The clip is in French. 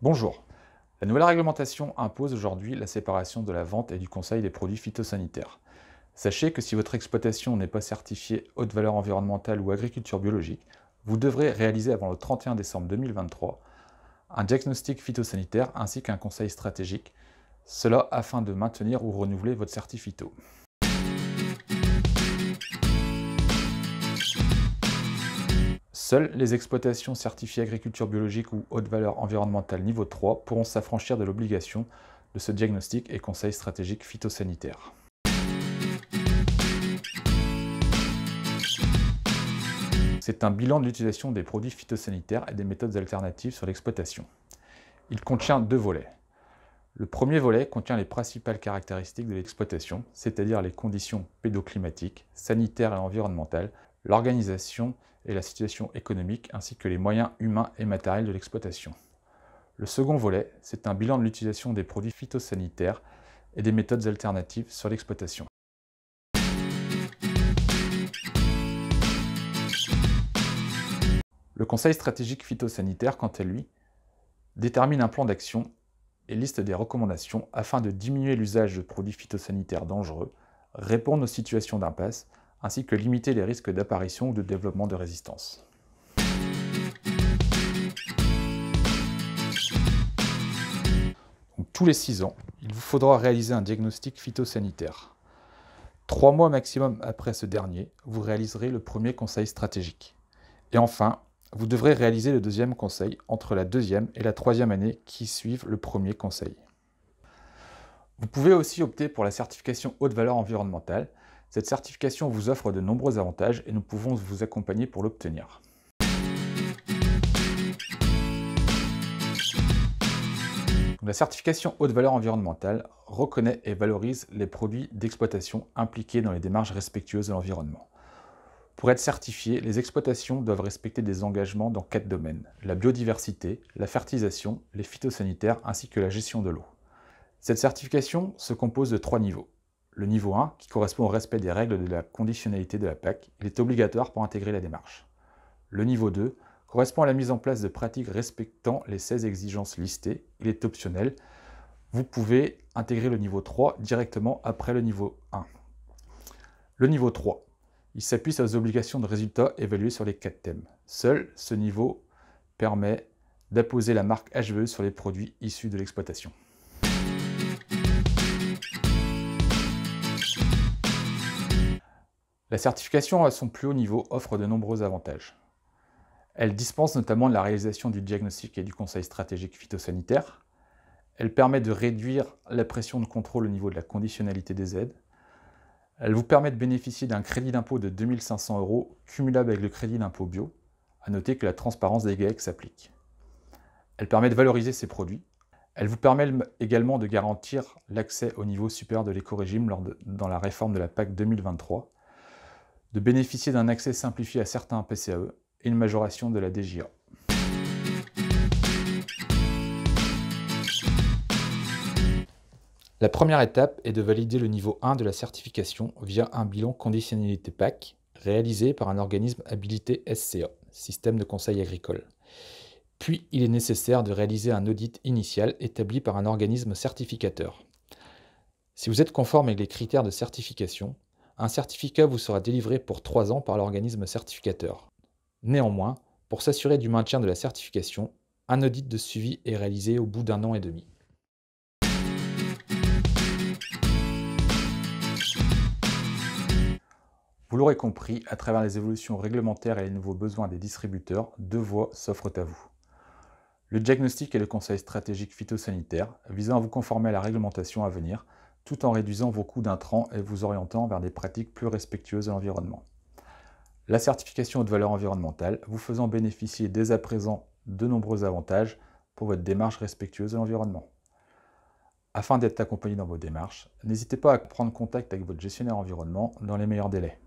Bonjour. La nouvelle réglementation impose aujourd'hui la séparation de la vente et du conseil des produits phytosanitaires. Sachez que si votre exploitation n'est pas certifiée haute valeur environnementale ou agriculture biologique, vous devrez réaliser avant le 31 décembre 2023 un diagnostic phytosanitaire ainsi qu'un conseil stratégique, cela afin de maintenir ou renouveler votre certificat. Seules les exploitations certifiées agriculture biologique ou haute valeur environnementale niveau 3 pourront s'affranchir de l'obligation de ce diagnostic et conseil stratégique phytosanitaire. C'est un bilan de l'utilisation des produits phytosanitaires et des méthodes alternatives sur l'exploitation. Il contient deux volets. Le premier volet contient les principales caractéristiques de l'exploitation, c'est-à-dire les conditions pédoclimatiques, sanitaires et environnementales, l'organisation et la situation économique, ainsi que les moyens humains et matériels de l'exploitation. Le second volet, c'est un bilan de l'utilisation des produits phytosanitaires et des méthodes alternatives sur l'exploitation. Le Conseil stratégique phytosanitaire, quant à lui, détermine un plan d'action et liste des recommandations afin de diminuer l'usage de produits phytosanitaires dangereux, répondre aux situations d'impasse, ainsi que limiter les risques d'apparition ou de développement de résistance. Donc, tous les 6 ans, il vous faudra réaliser un diagnostic phytosanitaire. 3 mois maximum après ce dernier, vous réaliserez le premier conseil stratégique. Et enfin, vous devrez réaliser le deuxième conseil entre la deuxième et la troisième année qui suivent le premier conseil. Vous pouvez aussi opter pour la certification haute valeur environnementale. Cette certification vous offre de nombreux avantages et nous pouvons vous accompagner pour l'obtenir. La certification haute valeur environnementale reconnaît et valorise les produits d'exploitation impliqués dans les démarches respectueuses de l'environnement. Pour être certifiées, les exploitations doivent respecter des engagements dans 4 domaines: la biodiversité, la fertilisation, les phytosanitaires ainsi que la gestion de l'eau. Cette certification se compose de 3 niveaux. Le niveau 1, qui correspond au respect des règles de la conditionnalité de la PAC, il est obligatoire pour intégrer la démarche. Le niveau 2 correspond à la mise en place de pratiques respectant les 16 exigences listées, il est optionnel. Vous pouvez intégrer le niveau 3 directement après le niveau 1. Le niveau 3, il s'appuie sur les obligations de résultats évaluées sur les 4 thèmes. Seul ce niveau permet d'apposer la marque HVE sur les produits issus de l'exploitation. La certification à son plus haut niveau offre de nombreux avantages. Elle dispense notamment de la réalisation du diagnostic et du conseil stratégique phytosanitaire. Elle permet de réduire la pression de contrôle au niveau de la conditionnalité des aides. Elle vous permet de bénéficier d'un crédit d'impôt de 2 500 € cumulable avec le crédit d'impôt bio. À noter que la transparence des GAEC s'applique. Elle permet de valoriser ces produits. Elle vous permet également de garantir l'accès au niveau supérieur de l'écorégime dans la réforme de la PAC 2023, de bénéficier d'un accès simplifié à certains PCAE et une majoration de la DJA. La première étape est de valider le niveau 1 de la certification via un bilan conditionnalité PAC réalisé par un organisme habilité SCA, Système de conseil agricole. Puis, il est nécessaire de réaliser un audit initial établi par un organisme certificateur. Si vous êtes conforme avec les critères de certification, un certificat vous sera délivré pour 3 ans par l'organisme certificateur. Néanmoins, pour s'assurer du maintien de la certification, un audit de suivi est réalisé au bout d'1 an et demi. Vous l'aurez compris, à travers les évolutions réglementaires et les nouveaux besoins des distributeurs, 2 voies s'offrent à vous. Le diagnostic et le conseil stratégique phytosanitaire, visant à vous conformer à la réglementation à venir, tout en réduisant vos coûts d'intrants et vous orientant vers des pratiques plus respectueuses de l'environnement. La certification haute valeur environnementale, vous faisant bénéficier dès à présent de nombreux avantages pour votre démarche respectueuse de l'environnement. Afin d'être accompagné dans vos démarches, n'hésitez pas à prendre contact avec votre gestionnaire environnement dans les meilleurs délais.